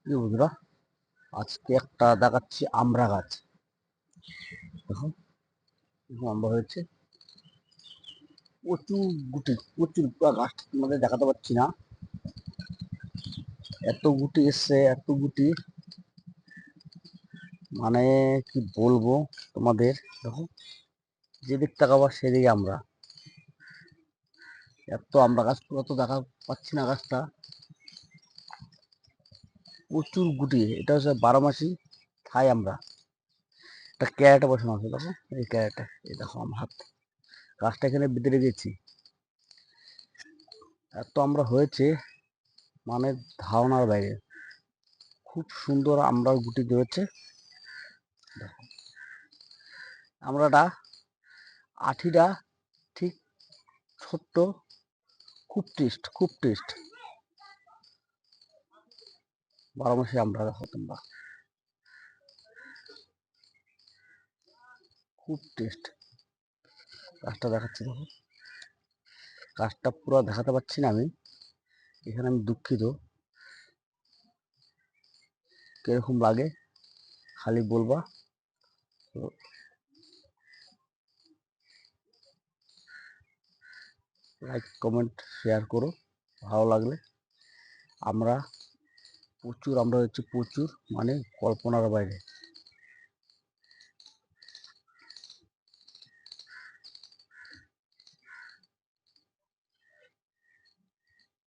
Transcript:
কি বন্ধুরা, আজকে একটা দেখাচ্ছি আমড়া গাছ। দেখো, আমড়া হয়েছে প্রচুর গুটি, প্রচুর। পুরো গাছটা তোমাদের দেখাতে পারছি না, এত গুটি এসছে, এত গুটি, মানে কি বলবো তোমাদের। দেখো, যেদিক তাকাবো সেদিকে আমরা, এত আমড়া গাছ, পুরো তো দেখা পাচ্ছি না গাছটা, প্রচুর গুটি। এটা হচ্ছে 12 মাসি থাই আমরা। একটা ক্যারেটে বসানো আছে, দেখো এই ক্যারেটে, এই দেখো আমার হাত, গাছটা এখানে বেঁধে রেখেছি। এত আমরা হয়েছে, মানে ধারণার বাইরে। খুব সুন্দর আমড়ার গুটি ধরেছে। দেখো, আমড়াটা, আঠিটা ঠিক ছোট্ট, খুব টেস্ট, খুব টেস্ট। 12 মাসে আমড়া, দেখো তোমরা, খুব টেস্ট। গাছটা দেখাচ্ছি, দেখো গাছটা পুরো দেখাতে পারছি না আমি, এখানে আমি দুঃখিত। কিরকম লাগে খালি বলবা। লাইক কমেন্ট শেয়ার করো ভালো লাগলে। আমরা প্রচুর, আমরা হচ্ছে প্রচুর, মানে কল্পনার বাইরে।